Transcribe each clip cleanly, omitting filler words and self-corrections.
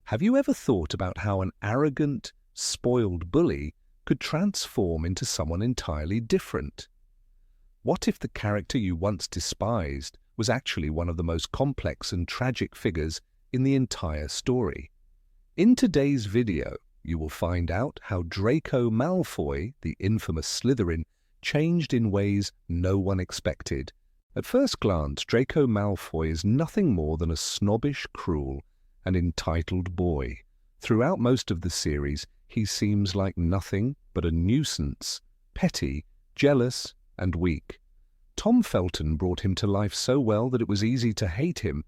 Have you ever thought about how an arrogant, spoiled bully could transform into someone entirely different? What if the character you once despised was actually one of the most complex and tragic figures in the entire story? In today's video, you will find out how Draco Malfoy, the infamous Slytherin, changed in ways no one expected. At first glance, Draco Malfoy is nothing more than a snobbish, cruel, and entitled boy. Throughout most of the series, he seems like nothing but a nuisance, petty, jealous, and weak. Tom Felton brought him to life so well that it was easy to hate him,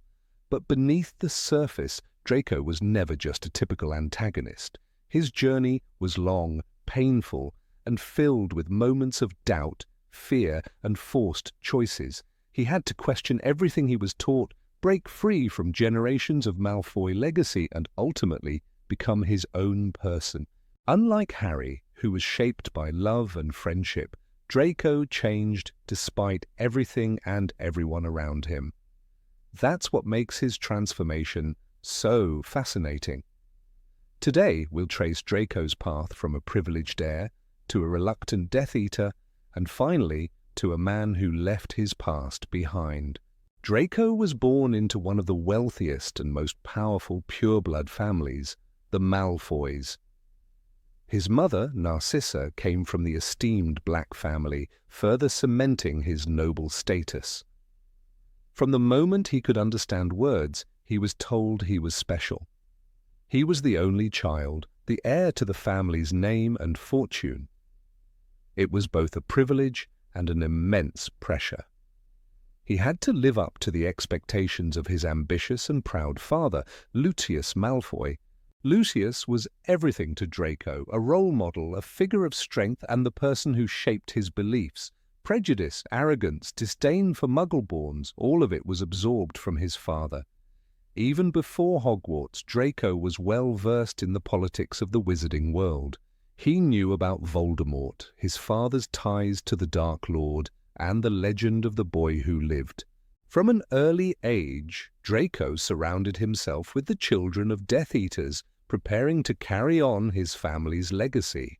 but beneath the surface, Draco was never just a typical antagonist. His journey was long, painful, and filled with moments of doubt, fear, and forced choices. He had to question everything he was taught, break free from generations of Malfoy legacy, and ultimately become his own person. Unlike Harry, who was shaped by love and friendship, Draco changed despite everything and everyone around him. That's what makes his transformation so fascinating. Today, we'll trace Draco's path from a privileged heir to a reluctant Death Eater, and finally, to a man who left his past behind. Draco was born into one of the wealthiest and most powerful pureblood families, the Malfoys. His mother, Narcissa, came from the esteemed Black family, further cementing his noble status. From the moment he could understand words, he was told he was special. He was the only child, the heir to the family's name and fortune. It was both a privilege and an immense pressure. He had to live up to the expectations of his ambitious and proud father, Lucius Malfoy. Lucius was everything to Draco, a role model, a figure of strength, and the person who shaped his beliefs. Prejudice, arrogance, disdain for Muggleborns, all of it was absorbed from his father. Even before Hogwarts, Draco was well versed in the politics of the wizarding world. He knew about Voldemort, his father's ties to the Dark Lord, and the legend of the boy who lived. From an early age, Draco surrounded himself with the children of Death Eaters, preparing to carry on his family's legacy.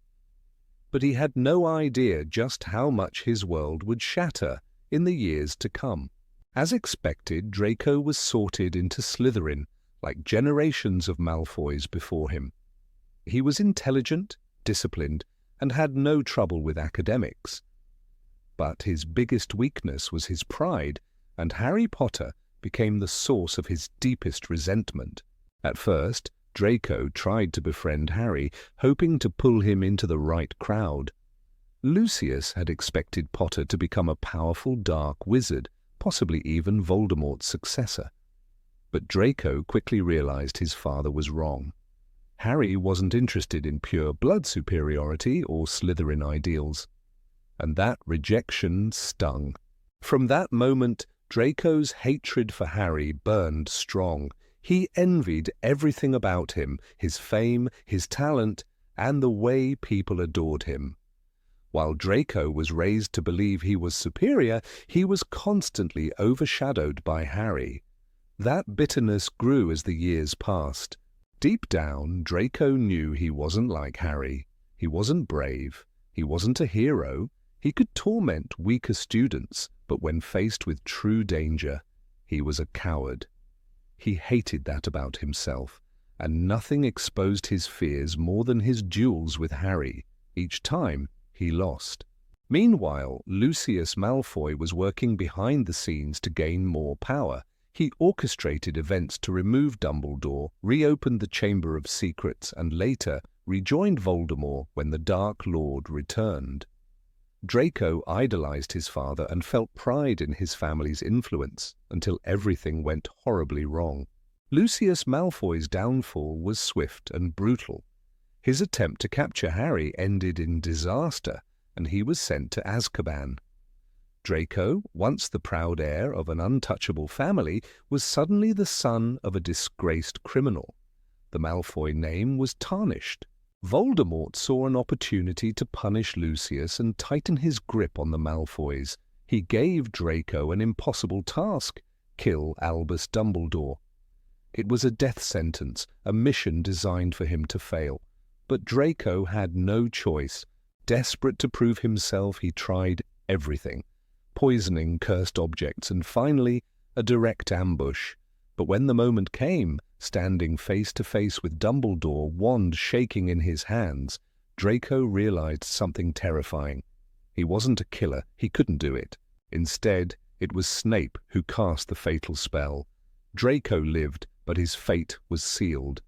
But he had no idea just how much his world would shatter in the years to come. As expected, Draco was sorted into Slytherin, like generations of Malfoys before him. He was intelligent, disciplined, and had no trouble with academics. But his biggest weakness was his pride, and Harry Potter became the source of his deepest resentment. At first, Draco tried to befriend Harry, hoping to pull him into the right crowd. Lucius had expected Potter to become a powerful dark wizard, possibly even Voldemort's successor. But Draco quickly realized his father was wrong. Harry wasn't interested in pure blood superiority or Slytherin ideals. And that rejection stung. From that moment, Draco's hatred for Harry burned strong. He envied everything about him, his fame, his talent, and the way people adored him. While Draco was raised to believe he was superior, he was constantly overshadowed by Harry. That bitterness grew as the years passed. Deep down, Draco knew he wasn't like Harry. He wasn't brave. He wasn't a hero. He could torment weaker students, but when faced with true danger, he was a coward. He hated that about himself, and nothing exposed his fears more than his duels with Harry. Each time, he lost. Meanwhile, Lucius Malfoy was working behind the scenes to gain more power. He orchestrated events to remove Dumbledore, reopened the Chamber of Secrets, and later rejoined Voldemort when the Dark Lord returned. Draco idolized his father and felt pride in his family's influence until everything went horribly wrong. Lucius Malfoy's downfall was swift and brutal. His attempt to capture Harry ended in disaster, and he was sent to Azkaban. Draco, once the proud heir of an untouchable family, was suddenly the son of a disgraced criminal. The Malfoy name was tarnished. Voldemort saw an opportunity to punish Lucius and tighten his grip on the Malfoys. He gave Draco an impossible task: kill Albus Dumbledore. It was a death sentence, a mission designed for him to fail. But Draco had no choice. Desperate to prove himself, he tried everything. Poisoning cursed objects and finally a direct ambush. But when the moment came, standing face to face with Dumbledore, wand shaking in his hands, Draco realized something terrifying. He wasn't a killer, he couldn't do it. Instead, it was Snape who cast the fatal spell. Draco lived, but his fate was sealed.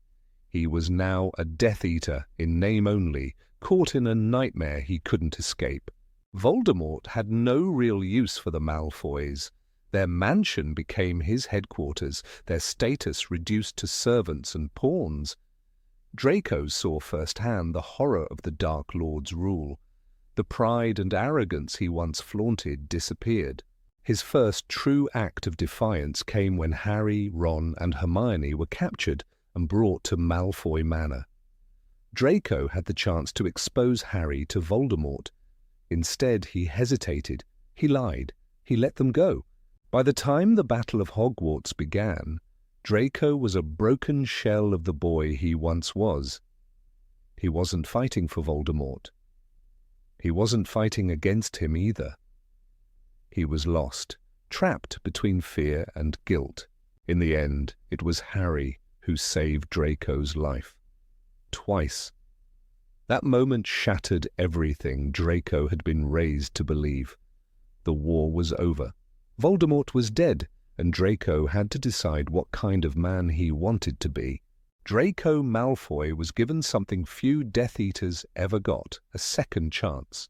He was now a Death Eater in name only, caught in a nightmare he couldn't escape. Voldemort had no real use for the Malfoys. Their mansion became his headquarters, their status reduced to servants and pawns. Draco saw firsthand the horror of the Dark Lord's rule. The pride and arrogance he once flaunted disappeared. His first true act of defiance came when Harry, Ron, and Hermione were captured and brought to Malfoy Manor. Draco had the chance to expose Harry to Voldemort. Instead, he hesitated, he lied, he let them go. By the time the Battle of Hogwarts began, Draco was a broken shell of the boy he once was. He wasn't fighting for Voldemort. He wasn't fighting against him either. He was lost, trapped between fear and guilt. In the end, it was Harry who saved Draco's life. Twice. That moment shattered everything Draco had been raised to believe. The war was over. Voldemort was dead, and Draco had to decide what kind of man he wanted to be. Draco Malfoy was given something few Death Eaters ever got, a second chance.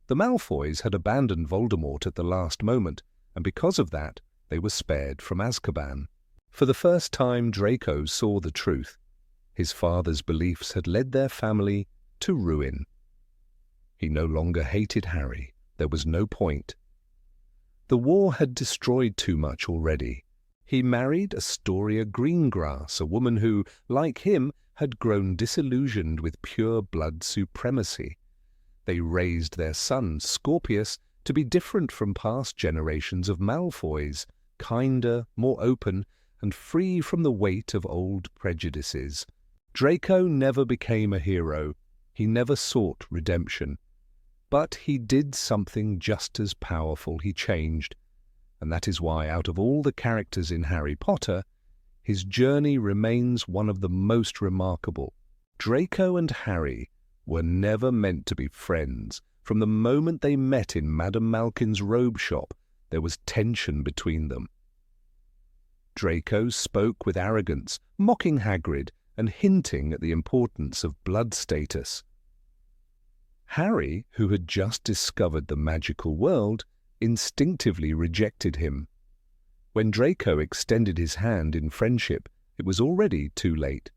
The Malfoys had abandoned Voldemort at the last moment, and because of that, they were spared from Azkaban. For the first time, Draco saw the truth. His father's beliefs had led their family to ruin. He no longer hated Harry. There was no point. The war had destroyed too much already. He married Astoria Greengrass, a woman who, like him, had grown disillusioned with pure blood supremacy. They raised their son, Scorpius, to be different from past generations of Malfoys, kinder, more open, and free from the weight of old prejudices. Draco never became a hero. He never sought redemption. But he did something just as powerful. He changed. And that is why, out of all the characters in Harry Potter, his journey remains one of the most remarkable. Draco and Harry were never meant to be friends. From the moment they met in Madame Malkin's robe shop, there was tension between them. Draco spoke with arrogance, mocking Hagrid and hinting at the importance of blood status. Harry, who had just discovered the magical world, instinctively rejected him. When Draco extended his hand in friendship, it was already too late.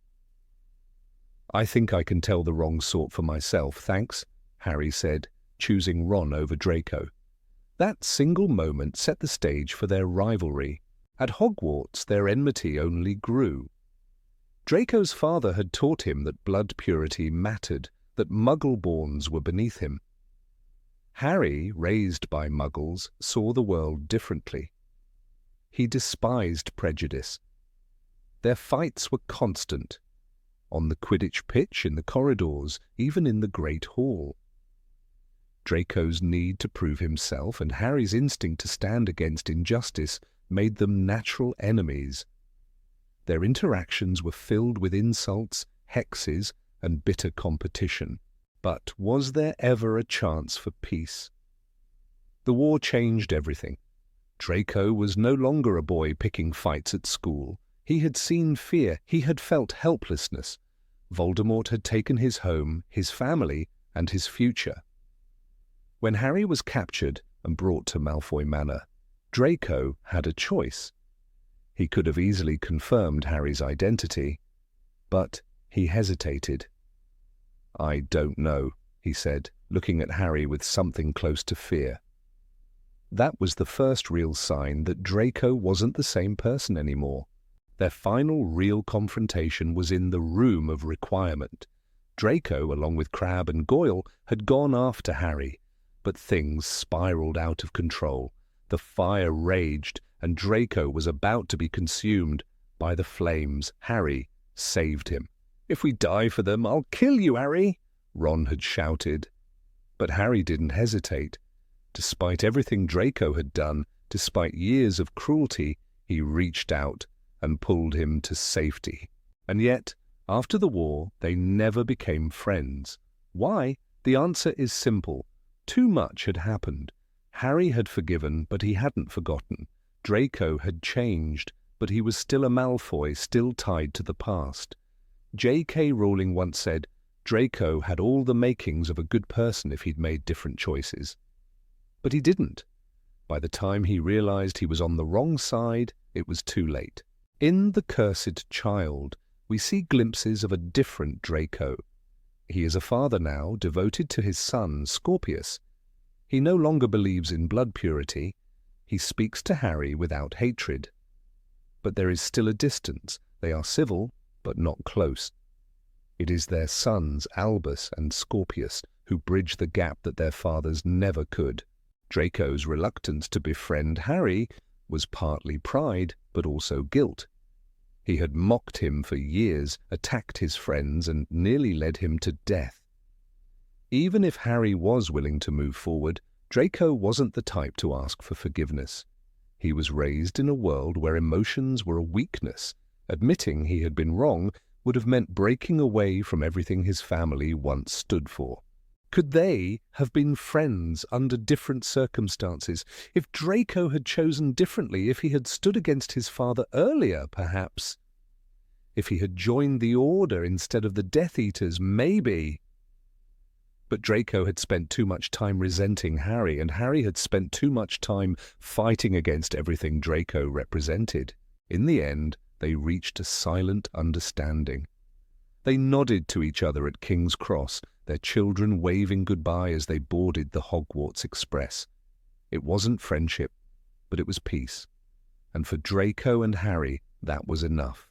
"I think I can tell the wrong sort for myself, thanks," Harry said, choosing Ron over Draco. That single moment set the stage for their rivalry. At Hogwarts, their enmity only grew. Draco's father had taught him that blood purity mattered, that Muggle-borns were beneath him. Harry, raised by Muggles, saw the world differently. He despised prejudice. Their fights were constant, on the Quidditch pitch, in the corridors, even in the Great Hall. Draco's need to prove himself and Harry's instinct to stand against injustice made them natural enemies. Their interactions were filled with insults, hexes, and bitter competition. But was there ever a chance for peace? The war changed everything. Draco was no longer a boy picking fights at school. He had seen fear. He had felt helplessness. Voldemort had taken his home, his family, and his future. When Harry was captured and brought to Malfoy Manor, Draco had a choice. He could have easily confirmed Harry's identity, but he hesitated. "I don't know," he said, looking at Harry with something close to fear. That was the first real sign that Draco wasn't the same person anymore. Their final real confrontation was in the Room of Requirement. Draco, along with Crabbe and Goyle, had gone after Harry, but things spiraled out of control. The fire raged, and Draco was about to be consumed, By the flames, Harry saved him. "If we die for them, I'll kill you, Harry," Ron had shouted. But Harry didn't hesitate. Despite everything Draco had done, despite years of cruelty, he reached out and pulled him to safety. And yet, after the war, they never became friends. Why? The answer is simple. Too much had happened. Harry had forgiven, but he hadn't forgotten. Draco had changed, but he was still a Malfoy, still tied to the past. J.K. Rowling once said, Draco had all the makings of a good person if he'd made different choices. But he didn't. By the time he realized he was on the wrong side, it was too late. In The Cursed Child, we see glimpses of a different Draco. He is a father now, devoted to his son, Scorpius. He no longer believes in blood purity. He speaks to Harry without hatred. But there is still a distance. They are civil, but not close. It is their sons, Albus and Scorpius, who bridge the gap that their fathers never could. Draco's reluctance to befriend Harry was partly pride, but also guilt. He had mocked him for years, attacked his friends, and nearly led him to death. Even if Harry was willing to move forward, Draco wasn't the type to ask for forgiveness. He was raised in a world where emotions were a weakness. Admitting he had been wrong would have meant breaking away from everything his family once stood for. Could they have been friends under different circumstances? If Draco had chosen differently, if he had stood against his father earlier, perhaps? If he had joined the Order instead of the Death Eaters, maybe. But Draco had spent too much time resenting Harry, and Harry had spent too much time fighting against everything Draco represented. In the end, they reached a silent understanding. They nodded to each other at King's Cross, their children waving goodbye as they boarded the Hogwarts Express. It wasn't friendship, but it was peace. And for Draco and Harry, that was enough.